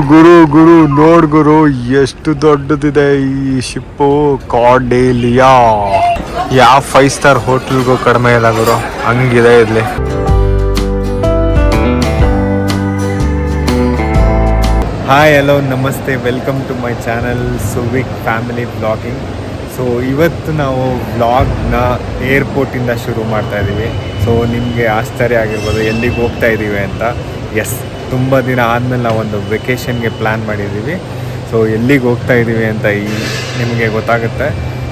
ಗುರು ನೋಡ್ ಗುರು ಎಷ್ಟು ದೊಡ್ಡದಿದೆ ಈ ಶಿಪ್ಪು. ಕಾರ್ಡೆಲಿಯಾ ಯಾವ 5 ಸ್ಟಾರ್ ಹೋಟೆಲ್ಗೂ ಕಡಿಮೆ ಇಲ್ಲ ಗುರು, ಹಂಗಿದೆ ಇಲ್ಲಿ. ಹಾಯ್ ಹಲೋ ನಮಸ್ತೆ, welcome to my channel Suvik family vlogging. So ಇವತ್ತು ನಾವು ವ್ಲಾಗ್ನ ಏರ್ಪೋರ್ಟಿಂದ ಶುರು ಮಾಡ್ತಾ ಇದ್ದೀವಿ. ಸೊ ನಿಮಗೆ ಆಶ್ಚರ್ಯ ಆಗಿರ್ಬೋದು ಎಲ್ಲಿಗೆ ಹೋಗ್ತಾ ಇದ್ದೀವಿ ಅಂತ. ಎಸ್, ತುಂಬ ದಿನ ಆದಮೇಲೆ ನಾವೊಂದು ವೆಕೇಷನ್ಗೆ ಪ್ಲ್ಯಾನ್ ಮಾಡಿದ್ದೀವಿ. ಸೊ ಎಲ್ಲಿಗೆ ಹೋಗ್ತಾ ಇದ್ದೀವಿ ಅಂತ ನಿಮಗೆ ಗೊತ್ತಾಗುತ್ತೆ.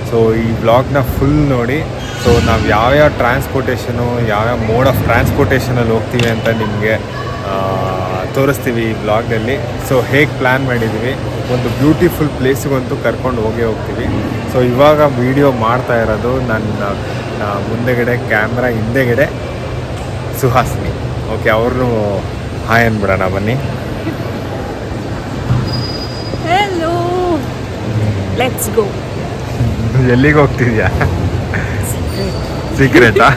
ಸೊ ಈ ವ್ಲಾಗ್ನ ಫುಲ್ ನೋಡಿ. ಸೊ ನಾವು ಯಾವ್ಯಾವ ಟ್ರಾನ್ಸ್ಪೋರ್ಟೇಷನು, ಯಾವ್ಯಾವ ಮೋಡ್ ಆಫ್ ಟ್ರಾನ್ಸ್ಪೋರ್ಟೇಷನಲ್ಲಿ ಹೋಗ್ತೀವಿ ಅಂತ ನಿಮಗೆ ತೋರಿಸ್ತೀವಿ ಈ ವ್ಲಾಗಲ್ಲಿ. ಸೊ ಹೇಗೆ ಪ್ಲ್ಯಾನ್ ಮಾಡಿದ್ದೀವಿ, ಒಂದು ಬ್ಯೂಟಿಫುಲ್ ಪ್ಲೇಸಿಗಂತೂ ಕರ್ಕೊಂಡು ಹೋಗ್ತೀವಿ. ಸೊ ಇವಾಗ ವಿಡಿಯೋ ಮಾಡ್ತಾ ಇರೋದು ನನ್ನ ಮುಂದೆಗಡೆ ಕ್ಯಾಮ್ರಾ ಹಿಂದೆಗಡೆ ಸುಹಾಸಿನಿ. ಓಕೆ, ಅವ್ರನ್ನೂ ಹಾಯ್ ಅಂದ್ಬಿಡೋಣ ಬನ್ನಿ. Hello, let's go. ಎಲ್ಲಿಗೆ ಹೋಗ್ತಿದ್ಯಾ? ಸೀಕ್ರೆಟಾ?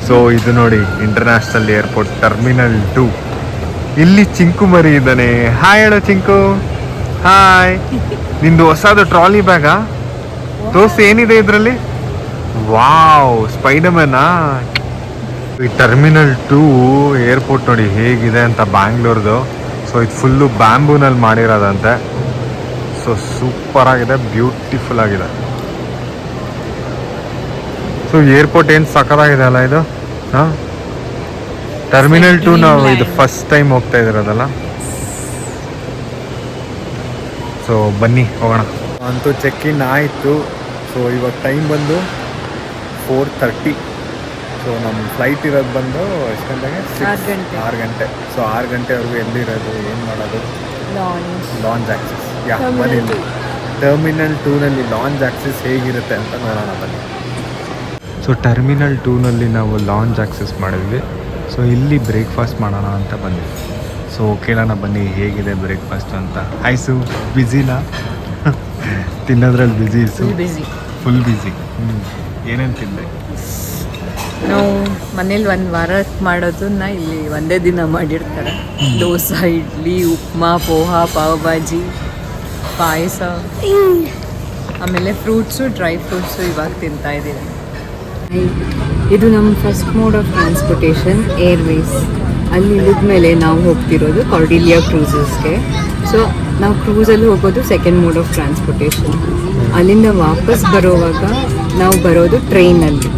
ಸೊ ಇದು ನೋಡಿ ಇಂಟರ್ನ್ಯಾಷನಲ್ ಏರ್ಪೋರ್ಟ್ ಟರ್ಮಿನಲ್ 2. ಇಲ್ಲಿ ಚಿಂಕು ಮರಿ ಇದ್ದಾನೆ. ಹಾಯ್ ಹೇಳೋ ಚಿಂಕು. ಹಾಯ್. ನಿಂದು ಹೊಸದು ಟ್ರಾಲಿ ಬ್ಯಾಗಾ? ತೋರಿಸಿ ಏನಿದೆ ಇದರಲ್ಲಿ. ವಾವ್, ಸ್ಪೈಡರ್ಮ್ಯಾನಾ? ಈ ಟರ್ಮಿನಲ್ 2 ಏರ್ಪೋರ್ಟ್ ನೋಡಿ ಹೇಗಿದೆ ಅಂತ, ಬ್ಯಾಂಗ್ಳೂರ್ದು. ಸೊ ಇದು ಫುಲ್ಲು ಬ್ಯಾಂಬೂನಲ್ಲಿ ಮಾಡಿರೋದಂತೆ. ಸೊ ಸೂಪರ್ ಆಗಿದೆ, ಬ್ಯೂಟಿಫುಲ್ ಆಗಿದೆ. ಸೊ ಏರ್ಪೋರ್ಟ್ ಏನು ಸಖತ್ತಾಗಿದೆ ಅಲ್ಲ ಇದು. ಹಾಂ, ಟರ್ಮಿನಲ್ 2 ನಾವು ಇದು ಫಸ್ಟ್ ಟೈಮ್ ಹೋಗ್ತಾ ಇದ್ದೀರೋದಲ್ಲ. ಸೊ ಬನ್ನಿ ಹೋಗೋಣ. ಅಂತೂ ಚೆಕ್ ಇನ್ ಆಯಿತು. ಸೊ ಇವಾಗ ಟೈಮ್ ಬಂದು 4:30. ಸೊ ನಮ್ಮ ಫ್ಲೈಟ್ ಇರೋದು ಬಂದು ಎಷ್ಟು ಗಂಟೆಗೆ? 6 ಗಂಟೆ. ಸೊ 6 ಗಂಟೆವರೆಗೂ ಎಲ್ಲಿರೋದು, ಏನು ಮಾಡೋದು? Launch access. ಬನ್ನಿ, ಟರ್ಮಿನಲ್ 2ನಲ್ಲಿ ಲಾಂಚ್ ಆಕ್ಸೆಸ್ ಹೇಗಿರುತ್ತೆ ಅಂತ ನೋಡೋಣ ಬನ್ನಿ. ಸೊ ಟರ್ಮಿನಲ್ 2ನಲ್ಲಿ ನಾವು ಲಾಂಚ್ ಆಕ್ಸೆಸ್ ಮಾಡಿದ್ವಿ. ಸೊ ಇಲ್ಲಿ ಬ್ರೇಕ್ಫಾಸ್ಟ್ ಮಾಡೋಣ ಅಂತ ಬಂದ್ವಿ. ಸೊ ಕೇಳೋಣ ಬನ್ನಿ ಹೇಗಿದೆ ಬ್ರೇಕ್ಫಾಸ್ಟ್ ಅಂತ. ಆಯ್ಸು ಬ್ಯುಸಿನಾ? ತಿನ್ನೋದ್ರಲ್ಲಿ ಫುಲ್ ಬ್ಯುಸಿ. ಏನೇನು ತಿಂದೆ? ನಾವು ಮನೇಲಿ 1 ವಾರ ಮಾಡೋದನ್ನ ಇಲ್ಲಿ ಒಂದೇ ದಿನ ಮಾಡಿರ್ತಾರೆ. ದೋಸೆ, ಇಡ್ಲಿ, ಉಪ್ಮಾ, ಪೋಹ, ಪಾವ್ ಭಾಜಿ, ಪಾಯಸ, ಆಮೇಲೆ ಫ್ರೂಟ್ಸು, ಡ್ರೈ ಫ್ರೂಟ್ಸು ಇವಾಗ ತಿಂತಾ ಇದ್ದೀವಿ. ಇದು ನಮ್ಮ first mode of transportation, Airways. ಅಲ್ಲಿ ಇಳಿದ್ಮೇಲೆ ನಾವು ಹೋಗ್ತಿರೋದು ಕಾರ್ಡಿಲಿಯಾ ಕ್ರೂಸಸ್ಗೆ. ಸೊ ನಾವು ಕ್ರೂಸಲ್ಲಿ ಹೋಗೋದು ಸೆಕೆಂಡ್ ಮೋಡ್ ಆಫ್ ಟ್ರಾನ್ಸ್ಪೋರ್ಟೇಷನ್. ಅಲ್ಲಿಂದ ವಾಪಸ್ ಬರೋವಾಗ ನಾವು ಬರೋದು ಟ್ರೈನಲ್ಲಿ.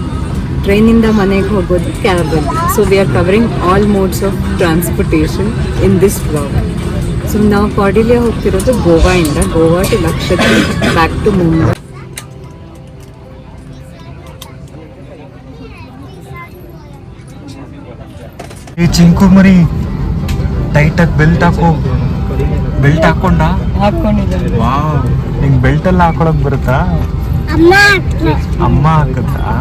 ಟ್ರೈನಿಂದ ಮನೆಗೆ ಹೋಗೋದು ಕ್ಯಾಬಲ್ಲಿ. So we are covering all modes of transportation in this vlog. So ನಾವು ಕಾರ್ಡಿಲಿಯಾ ಹೋಗ್ತಿರೋದು ಗೋವಾಯಿಂದ, Goa to Lakshadweep, back to Mumbai. ಈ ಚಿಂಕು ಮರಿ ಟೈಟಾಗಿ ಬೆಲ್ಟ್ ಹಾಕೊಂಡ ಹಾಕೊಂಡಿದ್ದಾರೆ. ವಾವ್, ನಿಂಗೆ ಬೆಲ್ಟ್ ಎಲ್ಲ ಹಾಕೊಳಕ್ ಬರುತ್ತಾ? ಅಮ್ಮ ಹಾಕುತ್ತಾ?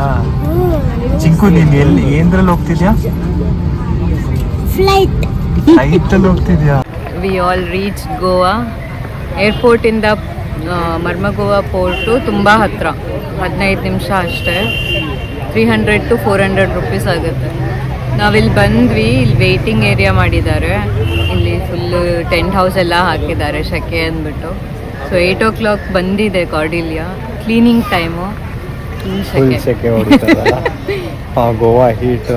ಚಿಂಕು ನೀನ್ ಎಲ್ಲಿ ಏನ್ರಲ್ಲಿ ಹೋಗ್ತಿದ್ಯಾ? ಫ್ಲೈಟಲ್ಲಿ ಹೋಗ್ತಿದ್ಯಾ? We all reach Goa. ಏರ್ಪೋರ್ಟಿಂದ ಮರ್ಮಗೋವಾ ಪೋರ್ಟು ತುಂಬ ಹತ್ತಿರ, 15 ನಿಮಿಷ ಅಷ್ಟೇ. 300 to 400 ರುಪೀಸ್ ಆಗುತ್ತೆ. ನಾವಿಲ್ಲಿ ಬಂದ್ವಿ. ಇಲ್ಲಿ ವೇಟಿಂಗ್ ಏರಿಯಾ ಮಾಡಿದ್ದಾರೆ. ಇಲ್ಲಿ ಫುಲ್ಲು ಟೆಂಟ್ ಹೌಸ್ ಎಲ್ಲ ಹಾಕಿದ್ದಾರೆ ಶೆಕೆ ಅಂದ್ಬಿಟ್ಟು. ಸೊ 8 o'clock ಬಂದಿದೆ Cordelia. Cleaning time. Goa heat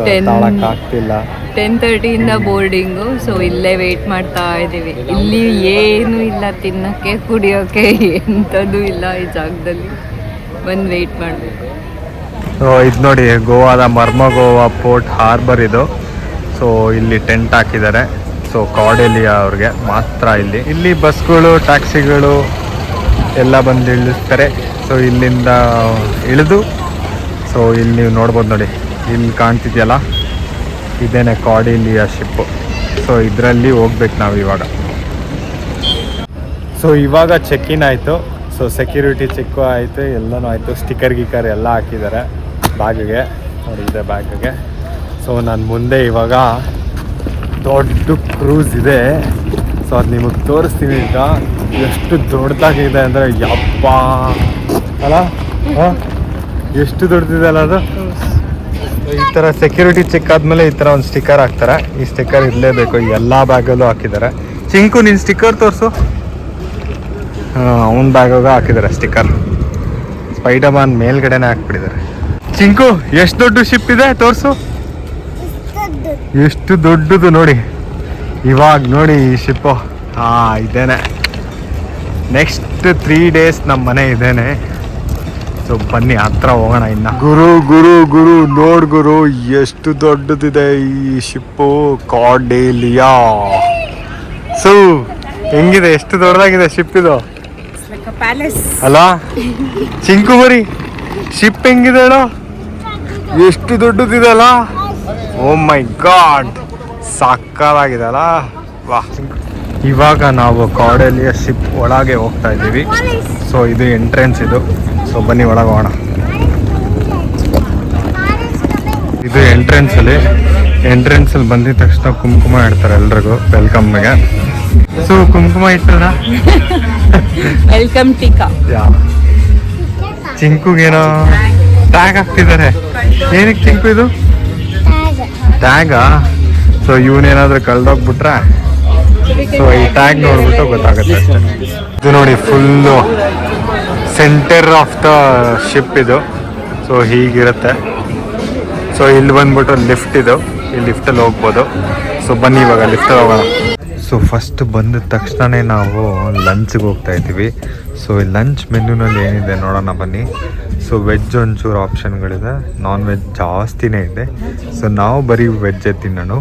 ಆಗ್ತಿಲ್ಲ. 10:30 ಬೋರ್ಡಿಂಗು. ಸೊ ಇಲ್ಲೇ ವೇಟ್ ಮಾಡ್ತಾ ಇದ್ದೀವಿ. ಇಲ್ಲಿ ಏನೂ ಇಲ್ಲ ತಿನ್ನೋಕ್ಕೆ, ಕುಡಿಯೋಕ್ಕೆ ಎಂಥದ್ದು ಇಲ್ಲ ಈ ಜಾಗದಲ್ಲಿ. ಬಂದು ವೇಟ್ ಮಾಡಬೇಕು. ಇದು ನೋಡಿ ಗೋವಾದ ಮರ್ಮಗೋವಾ ಪೋರ್ಟ್ ಹಾರ್ಬರ್ ಇದು. ಸೊ ಇಲ್ಲಿ ಟೆಂಟ್ ಹಾಕಿದ್ದಾರೆ. ಸೊ ಕಾರ್ಡೆಲಿಯಾ ಅವ್ರಿಗೆ ಮಾತ್ರ ಇಲ್ಲಿ ಬಸ್ಗಳು, ಟ್ಯಾಕ್ಸಿಗಳು ಎಲ್ಲ ಬಂದು ಇಳಿಸ್ತಾರೆ. ಸೊ ಇಲ್ಲಿಂದ ಇಳಿದು, ಸೊ ಇಲ್ಲಿ ನೀವು ನೋಡ್ಬೋದು ನೋಡಿ, ಇಲ್ಲಿ ಕಾಣ್ತಿದೆಯಲ್ಲ, ಇದೇನೆ ಕಾರ್ಡೆಲಿಯಾ ಶಿಪ್ಪು. ಸೊ ಇದರಲ್ಲಿ ಹೋಗ್ಬೇಕು ನಾವು ಇವಾಗ. ಸೊ ಇವಾಗ ಚೆಕ್ ಇನ್ ಆಯಿತು. ಸೊ ಸೆಕ್ಯೂರಿಟಿ ಚೆಕ್ಕು ಆಯಿತು, ಎಲ್ಲನೂ ಆಯಿತು. ಸ್ಟಿಕ್ಕರ್ ಗಿಕ್ಕರ್ ಎಲ್ಲ ಹಾಕಿದ್ದಾರೆ ಬ್ಯಾಗಿಗೆ. ನೋಡಿ ಇದೆ ಬ್ಯಾಗಿಗೆ. ಸೊ ನಾನು ಮುಂದೆ ಇವಾಗ ದೊಡ್ಡ ಕ್ರೂಸ್ ಇದೆ. ಸೊ ಅದು ನಿಮಗೆ ತೋರಿಸ್ತೀನಿ ಈಗ. ಎಷ್ಟು ದೊಡ್ಡದಾಗಿದೆ ಅಂದರೆ ಯಪ್ಪ ಅಲ್ಲ, ಎಷ್ಟು ದೊಡ್ಡದಿದೆ ಅಲ್ಲ ಅದು. ಈ ಥರ ಸೆಕ್ಯೂರಿಟಿ ಚೆಕ್ ಆದಮೇಲೆ ಈ ಥರ ಒಂದು ಸ್ಟಿಕ್ಕರ್ ಹಾಕ್ತಾರೆ. ಈ ಸ್ಟಿಕ್ಕರ್ ಇರಲೇಬೇಕು. ಎಲ್ಲ ಬ್ಯಾಗಲ್ಲೂ ಹಾಕಿದ್ದಾರೆ. ಚಿಂಕು ನಿನ್ನ ಸ್ಟಿಕ್ಕರ್ ತೋರಿಸು. ಅವನ ಬ್ಯಾಗಾಗ ಹಾಕಿದ್ದಾರೆ ಸ್ಟಿಕ್ಕರ್. ಸ್ಪೈಡರ್ ಮ್ಯಾನ್ ಮೇಲ್ಗಡೆನೆ ಹಾಕ್ಬಿಟ್ಟಿದ್ದಾರೆ. ಚಿಂಕು ಎಷ್ಟು ದೊಡ್ಡ ಶಿಪ್ ಇದೆ ತೋರಿಸು. ಎಷ್ಟು ದೊಡ್ಡದು ನೋಡಿ. ಇವಾಗ ನೋಡಿ ಈ ಶಿಪ್ಪು. ಇದೇನೆ ನೆಕ್ಸ್ಟ್ 3 days ನಮ್ಮ ಮನೆ ಇದೇನೆ. ಸೊ ಬನ್ನಿ ಹತ್ರ ಹೋಗೋಣ ಇನ್ನ. ಗುರು ಗುರು ಗುರು ನೋಡ್ ಗುರು ಎಷ್ಟು ದೊಡ್ಡದಿದೆ ಈ ಶಿಪ್ಪು. ಕಾರ್ಡೆಲಿಯಾ. ಸೊ ಹೆಂಗಿದೆ, ಎಷ್ಟು ದೊಡ್ಡದಾಗಿದೆ ಶಿಪ್ ಇದು ಅಲ್ಲ ಚಿಂಕು ಬರಿ. ಶಿಪ್ ಹೆಂಗಿದೆ ಹೇಳೋ, ಎಷ್ಟು ದೊಡ್ಡದಿದೆ ಅಲ್ಲ. ಓ ಮೈ ಗಾಡ್ ಸಕ್ಕತ್ತಾಗಿದೆ ಅಲ್ಲ. ವಾಹ್. ಇವಾಗ ನಾವು ಕಾರ್ಡೆಲಿಯಾ ಶಿಪ್ ಒಳಗೆ ಹೋಗ್ತಾ ಇದ್ದೀವಿ. ಸೊ ಇದು ಎಂಟ್ರೆನ್ಸ್ ಇದು. ಸೊ ಬನ್ನಿ ಒಳಗೆ ಹೋಗೋಣ. ಇದು ಎಂಟ್ರೆನ್ಸಲ್ಲಿ ಬಂದಿದ ತಕ್ಷಣ ಕುಂಕುಮ ಇಡ್ತಾರೆ ಎಲ್ರಿಗೂ ವೆಲ್ಕಮ್ಗೆ. ಸೊ ಕುಂಕುಮ ಇಟ್ಟದ ವೆಲ್ಕಮ್ ಟೀಕಾ. ಚಿಂಕುಗೇನೋ ಟ್ಯಾಗ್ ಹಾಕ್ತಿದ್ದಾರೆ. ಏನಕ್ಕೆ ಚಿಂಕು ಇದು ಟ್ಯಾಗಾ? ಸೊ ಇವನೇನಾದ್ರೂ ಕಳ್ದೋಗ್ಬಿಟ್ರೆ ಸೊ ಈ ಟ್ಯಾಗ್ ನೋಡ್ಬಿಟ್ಟು ಗೊತ್ತಾಗುತ್ತೆ ಅಷ್ಟೇ. ಇದು ನೋಡಿ full centre of the ship ಇದು. ಸೊ ಹೀಗಿರುತ್ತೆ. ಸೊ ಇಲ್ಲಿ ಬಂದ್ಬಿಟ್ಟು ಲಿಫ್ಟ್ ಇದು. ಈ ಲಿಫ್ಟಲ್ಲಿ ಹೋಗ್ಬೋದು. ಸೊ ಬನ್ನಿ ಇವಾಗ ಲಿಫ್ಟಲ್ಲಿ ಹೋಗೋಣ. ಸೊ ಫಸ್ಟ್ ಬಂದ ತಕ್ಷಣವೇ ನಾವು ಲಂಚ್ಗೆ ಹೋಗ್ತಾ ಇದ್ದೀವಿ. ಸೊ ಈ ಲಂಚ್ ಮೆನ್ಯೂನಲ್ಲಿ ಏನಿದೆ ನೋಡೋಣ ಬನ್ನಿ. ಸೊ ವೆಜ್ ಒಂಚೂರು ಆಪ್ಷನ್ಗಳಿದೆ, ನಾನ್ ವೆಜ್ ಜಾಸ್ತಿನೇ ಇದೆ. ಸೊ ನಾವು ಬರೀ ವೆಜ್ಜೇ ತಿನ್ನೋಣ.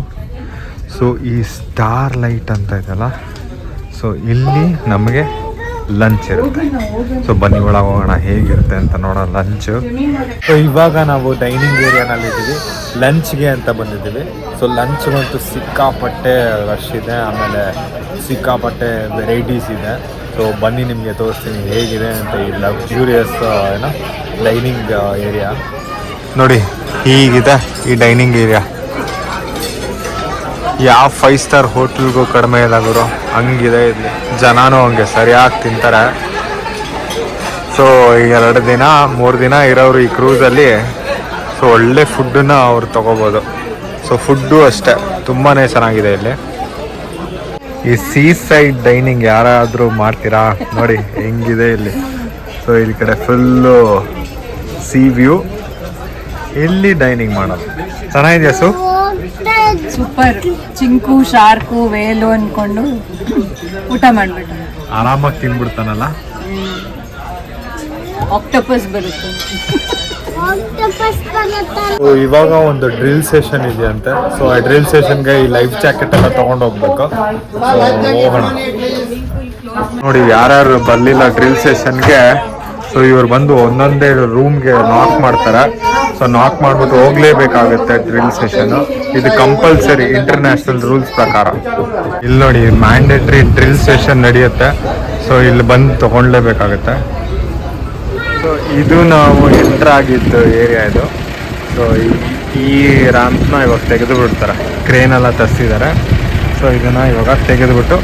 ಸೊ ಈ ಸ್ಟಾರ್ ಲೈಟ್ ಅಂತ ಇದೆಯಲ್ಲ, ಸೊ ಇಲ್ಲಿ ನಮಗೆ ಲಂಚ್ ಇರುತ್ತೆ. ಸೊ ಬನ್ನಿ ಒಳಗೆ ಹೋಗೋಣ ಹೇಗಿರುತ್ತೆ ಅಂತ ನೋಡೋಣ ಲಂಚು. ಸೊ ಇವಾಗ ನಾವು ಡೈನಿಂಗ್ ಏರಿಯಾನಲ್ಲಿ ಇದ್ದೀವಿ. ಲಂಚ್ಗೆ ಅಂತ ಬಂದಿದ್ದೀವಿ. ಸೊ ಲಂಚ್ಗಂತೂ ಸಿಕ್ಕಾಪಟ್ಟೆ ರಶ್ ಇದೆ, ಆಮೇಲೆ ಸಿಕ್ಕಾಪಟ್ಟೆ ವೆರೈಟೀಸ್ ಇದೆ. ಸೊ ಬನ್ನಿ ನಿಮಗೆ ತೋರಿಸ್ತೀನಿ ಹೇಗಿದೆ ಅಂತ. ಈ ಲಕ್ಸುರಿಯಸ್ ಏನೋ ಡೈನಿಂಗ್ ಏರಿಯಾ ನೋಡಿ ಹೀಗಿದೆ. ಈ ಡೈನಿಂಗ್ ಏರಿಯಾ ಯಾವ 5 ಸ್ಟಾರ್ ಹೋಟ್ಲ್ಗೂ ಕಡಿಮೆ ಇದಾಗರು ಹಂಗಿದೆ ಇಲ್ಲಿ. ಜನನೂ ಹಂಗೆ ಸರಿಯಾಗಿ ತಿಂತಾರೆ. ಸೊ 2 ದಿನ 3 ದಿನ ಇರೋರು ಈ ಕ್ರೂಸಲ್ಲಿ ಸೊ ಒಳ್ಳೆ ಫುಡ್ಡನ್ನ ಅವ್ರು ತೊಗೋಬೋದು. ಸೊ ಫುಡ್ಡು ಅಷ್ಟೇ ತುಂಬಾ ಚೆನ್ನಾಗಿದೆ ಇಲ್ಲಿ. ಈ ಸೀ ಸೈಡ್ ಡೈನಿಂಗ್ ಯಾರಾದರೂ ಮಾಡ್ತೀರಾ ನೋಡಿ ಹೆಂಗಿದೆ ಇಲ್ಲಿ. ಸೊ ಈ ಕಡೆ ಫುಲ್ಲು ಸೀ ವ್ಯೂ, ಇಲ್ಲಿ ಡೈನಿಂಗ್ ಮಾಡೋದು ಚೆನ್ನಾಗಿದೆಯಾ? So super. Chinku shark whale ಅನ್ಕೊಂಡು ಊಟ ಮಾಡ್ಬಿಟ್ಟು ಆರಾಮಾಗಿ ತಿನ್ಬಿಡ್ತಾನಲ್ಲ. ಆಕ್ಟೋಪಸ್ ಬರುತ್ತೆ. ಇವಾಗ ಒಂದು ಡ್ರಿಲ್ ಸೆಷನ್ ಇದೆ ಅಂತೆ. ಸೊ ಆ ಡ್ರಿಲ್ ಸೆಷನ್ಗೆ ಈ ಲೈಫ್ ಜಾಕೆಟ್ ಎಲ್ಲ ತಗೊಂಡು ಹೋಗ್ಬೇಕು. ಸೊ ಹೋಗೋಣ ನೋಡಿ. ಯಾರ್ಯಾರು ಬರಲಿಲ್ಲ ಡ್ರಿಲ್ ಸೆಷನ್ಗೆ, ಸೊ ಇವ್ರು ಬಂದು ಒಂದೊಂದೇ ರೂಮ್ಗೆ ನಾಕ್ ಮಾಡ್ತಾರೆ. ಸೊ ನಾಕ್ ಮಾಡಿಬಿಟ್ಟು ಹೋಗ್ಲೇಬೇಕಾಗುತ್ತೆ ಡ್ರಿಲ್ ಸೆಷನ್. ಇದು ಕಂಪಲ್ಸರಿ ಇಂಟರ್ನ್ಯಾಷನಲ್ ರೂಲ್ಸ್ ಪ್ರಕಾರ. ಇಲ್ಲಿ ನೋಡಿ ಮ್ಯಾಂಡೇಟ್ರಿ ಡ್ರಿಲ್ ಸೆಷನ್ ನಡೆಯುತ್ತೆ. ಸೊ ಇಲ್ಲಿ ಬಂದು ತೊಗೊಳ್ಲೇಬೇಕಾಗುತ್ತೆ. ಸೊ ಇದು ನಾವು ಎಂಟ್ರ್ ಆಗಿದ್ದು ಏರಿಯಾ ಇದು. ಸೊ ಈ ರ್ಯಾಂಪ್ನ ಇವಾಗ ತೆಗೆದು ಬಿಡ್ತಾರೆ, ಕ್ರೇನೆಲ್ಲ ತರಿಸಿದ್ದಾರೆ. ಸೊ ಇದನ್ನು ಇವಾಗ ತೆಗೆದುಬಿಟ್ಟು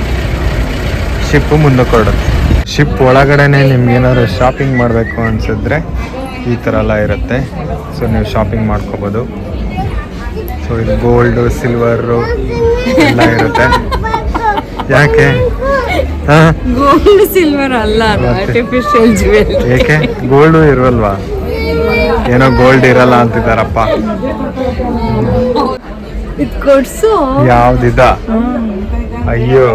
ಶಿಪ್ಪು ಮುಂದಕ್ಕೆ ಹೊರಡುತ್ತೆ. ಶಿಪ್ ಒಳಗಡೆನೆ ನಿಮ್ಗೆ ಏನಾದ್ರು ಶಾಪಿಂಗ್ ಮಾಡಬೇಕು ಅನಿಸಿದ್ರೆ ಈ ಥರ ಎಲ್ಲ ಇರುತ್ತೆ. ಸೊ ನೀವು ಶಾಪಿಂಗ್ ಮಾಡ್ಕೋಬೋದು. ಸೊ ಇದು ಗೋಲ್ಡು ಸಿಲ್ವರು ಎಲ್ಲ ಇರುತ್ತೆ. ಯಾಕೆ ಗೋಲ್ಡ್ ಸಿಲ್ವರ್ ಅಲ್ಲ, ಆರ್ಟಿಫಿಷಿಯಲ್ ಜ್ಯುವೆಲ್. ಏಕೆ ಗೋಲ್ಡು ಇರಲ್ವಾ? ಏನೋ ಗೋಲ್ಡ್ ಇರಲ್ಲ ಅಂತಿದ್ದಾರಪ್ಪ. ಇದು ಕೊಡ್ಸು. ಯಾವ್ದಿದ? ಅಯ್ಯೋ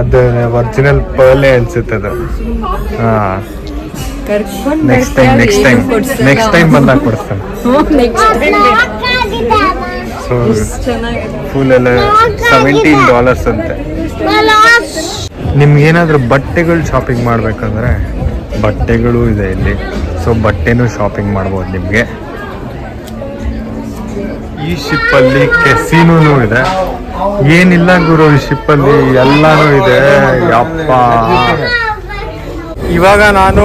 ಅದು ಒರಿಜಿನಲ್ ಪರ್ಲೆ ಅನ್ಸುತ್ತೆ ಅದು. ನೆಕ್ಸ್ಟ್ ಟೈಮ್ ಬಂದಾಗ ಕೊಡಿಸ್ತಾನೆ. ಸೊ ಫುಲ್ ಎಲ್ಲ $17 ಅಂತೆ. ನಿಮ್ಗೇನಾದರೂ ಬಟ್ಟೆಗಳು ಶಾಪಿಂಗ್ ಮಾಡಬೇಕಂದ್ರೆ ಬಟ್ಟೆಗಳು ಇದೆ ಇಲ್ಲಿ. ಸೊ ಬಟ್ಟೆನೂ ಶಾಪಿಂಗ್ ಮಾಡ್ಬೋದು ನಿಮಗೆ. ಈ ಶಿಪ್ಪಲ್ಲಿ ಕೆಸಿನೂ ಇದೆ. ಏನಿಲ್ಲ ಗುರು ಈ ಶಿಪ್ಪಲ್ಲಿ ಎಲ್ಲಾನು ಇದೆ. ಯಪ್ಪ ಇವಾಗ ನಾನು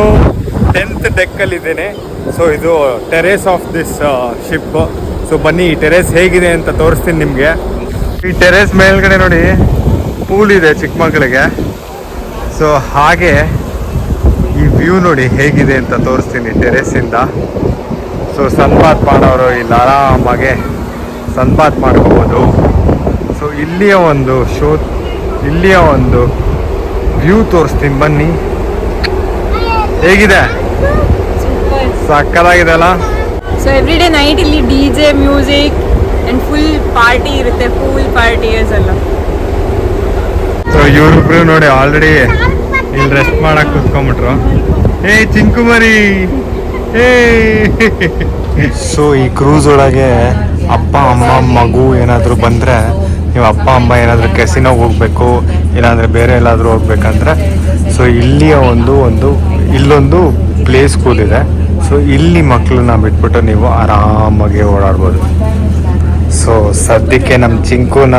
10th ಡೆಕ್ಕಲ್ಲಿದ್ದೇನೆ. ಸೊ ಇದು terrace of this ship. So ಬನ್ನಿ ಈ ಟೆರೇಸ್ ಹೇಗಿದೆ ಅಂತ ತೋರಿಸ್ತೀನಿ ನಿಮಗೆ. ಈ ಟೆರೇಸ್ ಮೇಲ್ಗಡೆ ನೋಡಿ ಪೂಲ್ ಇದೆ ಚಿಕ್ಕ ಮಕ್ಕಳಿಗೆ. ಸೊ ಹಾಗೆ ಈ ವ್ಯೂ ನೋಡಿ ಹೇಗಿದೆ ಅಂತ ತೋರಿಸ್ತೀನಿ ಟೆರೇಸಿಂದ. ಸೊ ಸನ್ಬಾತ್ ಮಾಡೋರು ಇಲ್ಲಿ ಆರಾಮಾಗೆ ಸನ್ಬಾತ್ ಮಾಡ್ಕೋಬೋದು. ಸೊ ಇಲ್ಲಿಯ ಒಂದು ಶೋ ಇಲ್ಲಿಯ ಒಂದು ವ್ಯೂ ತೋರಿಸ್ತೀನಿ ಬನ್ನಿ. ಹೇಗಿದೆ? ಸಕ್ಕತ್ತಾಗಿದೆ ಅಲ್ಲ? ಸೊ ಎವ್ರಿ ಡೇ ನೈಟ್ ಇಲ್ಲಿ DJ music and full party ಇರುತ್ತೆ, ಫುಲ್ ಪಾರ್ಟಿಯರ್ಸ್ ಎಲ್ಲ. ಸೊ ಇವ್ರಿಬ್ರು ನೋಡಿ ಆಲ್ರೆಡಿ ಇಲ್ಲಿ ರೆಸ್ಟ್ ಮಾಡಕ್ ಕೂತ್ಕೊಂಡ್ಬಿಟ್ರು. ಏ ಚಿಂಕುಮರಿ ಏ. ಸೊ ಈ ಕ್ರೂಸ್ ಒಳಗೆ ಅಪ್ಪ ಅಮ್ಮ ಮಗು ಏನಾದರೂ ಬಂದರೆ, ನೀವು ಅಪ್ಪ ಅಮ್ಮ ಏನಾದರೂ ಕೆಸಿನೋಗೆ ಹೋಗ್ಬೇಕು ಇಲ್ಲಾಂದರೆ ಬೇರೆ ಎಲ್ಲಾದರೂ ಹೋಗ್ಬೇಕಂದ್ರೆ ಸೊ ಇಲ್ಲಿಯ ಇಲ್ಲೊಂದು ಪ್ಲೇ ಸ್ಕೂಲ್ ಇದೆ. ಸೊ ಇಲ್ಲಿ ಮಕ್ಕಳನ್ನ ಬಿಟ್ಬಿಟ್ಟು ನೀವು ಆರಾಮಾಗಿ ಓಡಾಡ್ಬೋದು. ಸೊ ಸದ್ಯಕ್ಕೆ ನಮ್ಮ ಚಿಂಕುನ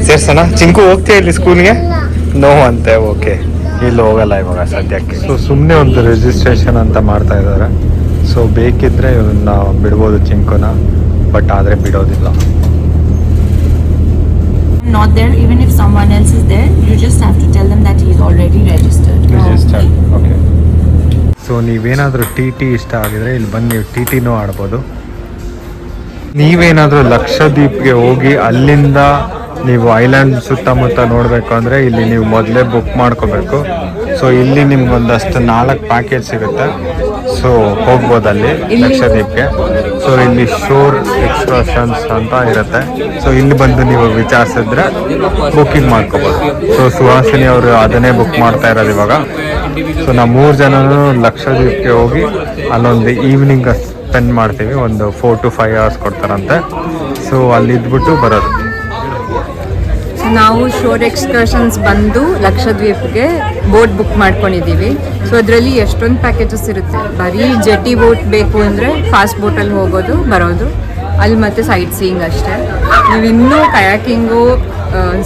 ಸೇರ್ಸೋಣ. ಚಿಂಕು ಹೋಗ್ತೀಯ ಇಲ್ಲಿ ಸ್ಕೂಲ್ಗೆ? ನೋ ಅಂತೆ. ಓಕೆ, ಇಲ್ಲಿ ಹೋಗಲ್ಲ ಇವಾಗ ಸದ್ಯಕ್ಕೆ. ಸೊ ಸುಮ್ಮನೆ ಒಂದು ರಿಜಿಸ್ಟ್ರೇಷನ್ ಅಂತ ಮಾಡ್ತಾ ಇದ್ದಾರೆ. ಸೊ ಬೇಕಿದ್ರೆ ಇವನ್ನ ಬಿಡ್ಬೋದು ಚಿಂಕುನ, ಬಟ್ ಆದರೆ ಬಿಡೋದಿಲ್ಲ. Not there, even if someone else is there, you just have to tell them that he is already registered. Okay. So ನೀವೇನಾದರೂ ಟಿ ಇಷ್ಟ ಆಗಿದ್ರೆ ಇಲ್ಲಿ ಬಂದು ನೀವು ಟಿನೂ ಆಡ್ಬೋದು. ನೀವೇನಾದರೂ ಲಕ್ಷದ್ವೀಪ್ಗೆ ಹೋಗಿ ಅಲ್ಲಿಂದ ನೀವು ಐಲ್ಯಾಂಡ್ ಸುತ್ತಮುತ್ತ ನೋಡಬೇಕು ಅಂದರೆ ಇಲ್ಲಿ ನೀವು ಮೊದಲೇ ಬುಕ್ ಮಾಡ್ಕೋಬೇಕು. ಸೊ ಇಲ್ಲಿ ನಿಮ್ಗೊಂದಷ್ಟು 4 ಪ್ಯಾಕೇಜ್ ಸಿಗುತ್ತೆ. ಸೊ ಹೋಗ್ಬೋದು ಅಲ್ಲಿ ಲಕ್ಷದ್ವೀಪ್ಗೆ. ಸೊ ಇಲ್ಲಿ ಶೋರ್ ಎಕ್ಸ್ಕರ್ಷನ್ಸ್ ಅಂತ ಇರುತ್ತೆ. ಸೊ ಇಲ್ಲಿ ಬಂದು ನೀವು ವಿಚಾರಿಸಿದ್ರೆ ಬುಕ್ಕಿಂಗ್ ಮಾಡ್ಕೋಬೋದು. ಸೊ ಸುಹಾಸಿನಿ ಅವರು ಅದನ್ನೇ ಬುಕ್ ಮಾಡ್ತಾ ಇರೋದು ಇವಾಗ. ಸೊ ನಾವು 3 ಜನನು ಲಕ್ಷದ್ವೀಪ್ಗೆ ಹೋಗಿ ಅಲ್ಲೊಂದು ಈವ್ನಿಂಗ್ ಸ್ಪೆಂಡ್ ಮಾಡ್ತೀವಿ. ಒಂದು 4 to 5 hours ಕೊಡ್ತಾರಂತೆ. ಸೊ ಅಲ್ಲಿ ಇದ್ಬಿಟ್ಟು ಬರೋದು. ನಾವು ಶೋರ್ ಎಕ್ಸ್ಕರ್ಷನ್ಸ್ ಬಂದು ಲಕ್ಷದ್ವೀಪ್ಗೆ ಬೋಟ್ ಬುಕ್ ಮಾಡ್ಕೊಂಡಿದ್ದೀವಿ. ಸೊ ಅದರಲ್ಲಿ ಎಷ್ಟೊಂದು ಪ್ಯಾಕೇಜಸ್ ಇರುತ್ತೆ. ಬರೀ ಜೆಟಿ ಬೋಟ್ ಬೇಕು ಅಂದರೆ ಫಾಸ್ಟ್ ಬೋಟಲ್ಲಿ ಹೋಗೋದು ಬರೋದು, ಅಲ್ಲಿ ಮತ್ತೆ ಸೈಟ್ ಸೀಯಿಂಗ್ ಅಷ್ಟೇ. ನೀವು ಇನ್ನೂ ಕಯಾಕಿಂಗು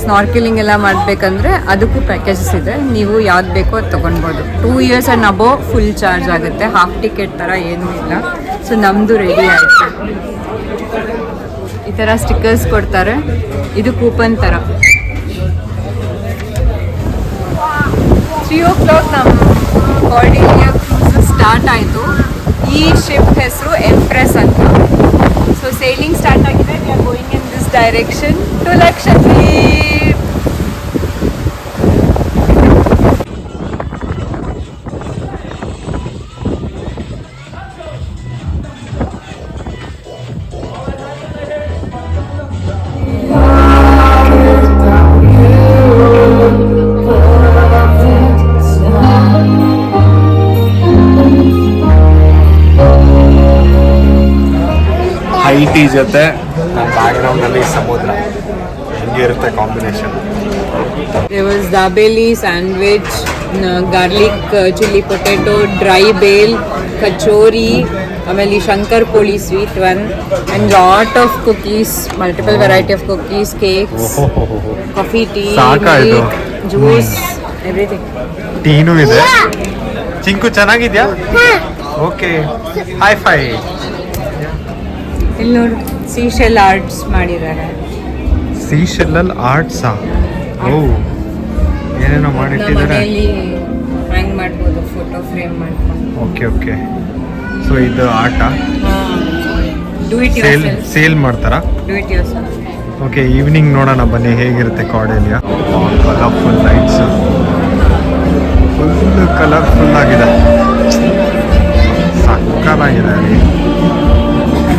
ಸ್ನಾರ್ಕೆಲಿಂಗ್ ಎಲ್ಲ ಮಾಡಬೇಕಂದ್ರೆ ಅದಕ್ಕೂ ಪ್ಯಾಕೇಜಸ್ ಇದೆ. ನೀವು ಯಾವ್ದು ಬೇಕೋ ಅದು ತೊಗೊಳ್ಬೋದು. 2 years and above full charge ಆಗುತ್ತೆ. ಹಾಫ್ ಟಿಕೆಟ್ ಥರ ಏನೂ ಇಲ್ಲ. ಸೊ ನಮ್ಮದು ರೆಡಿ ಆಯಿತು. ಈ ಥರ ಸ್ಟಿಕ್ಕರ್ಸ್ ಕೊಡ್ತಾರೆ. ಇದು ಕೂಪನ್ ಥರ. 3 o'clock ನಮ್ಮ ಕಾರ್ಡಿಲಿಯಾ ಕ್ರೂಸ್ ಸ್ಟಾರ್ಟ್ ಆಯಿತು. ಈ ಶಿಪ್ ಹೆಸರು ಎಂಪ್ರೆಸ್ ಅಂತ. ಸೊ ಸೇಲಿಂಗ್ ಸ್ಟಾರ್ಟ್ ಆಗಿದೆ. We are going in this direction to Lakshadweep. ಐಟಿ ಜೊತೆ ನನ್ನ ಬ್ಯಾಕ್ಗ್ರೌಂಡಲ್ಲಿ ಸಮುದ್ರ ಹೆಂಗೆ ಇರುತ್ತೆ combination. There was dabeli sandwich, garlic chili potato, dry bale, kachori, ಆಮೇಲೆ shankarpoli sweet one, and lot of cookies, multiple variety of cookies, cakes, coffee, tea, milk, juice, everything. ಟೀನೂ ಇದೆ. ಚಿಂಕು ಚೆನ್ನಾಗಿದ್ಯಾ? Okay, high five. ಇಲ್ಲಿ ನೋಡಿ seashell arts ಮಾಡಿದ್ದಾರೆ. ಸೀಶೆಲ್ಲಲ್ಲಿ ಆರ್ಟ್ಸಾ? ಓ, ಏನೇನೋ ಮಾಡಿಟ್ಟಿದ್ದಾರೆ. ಮನೆಯಲ್ಲಿ ಹ್ಯಾಂಗ್ ಮಾಡ್ಬೋದು, ಫೋಟೋ ಫ್ರೇಮ್ ಮಾಡ್ಕೊಂಡು. ಓಕೆ. ಸೊ ಇದು ಆಟ ಡೂ ಇಟ್ ಸೇಲ್ ಮಾಡ್ತಾರಾ? Do it yourself. Okay, evening ನೋಡೋಣ ಬನ್ನಿ ಹೇಗಿರುತ್ತೆ ಕಾರ್ಡೆಲಿಯಾ. ಕಲರ್ಫುಲ್ ಲೈಟ್ಸ್, ಫುಲ್ ಕಲರ್ಫುಲ್ ಆಗಿದೆ, ಸಕ್ಕತ್ತಾಗಿದೆ ಅಲ್ಲಿ.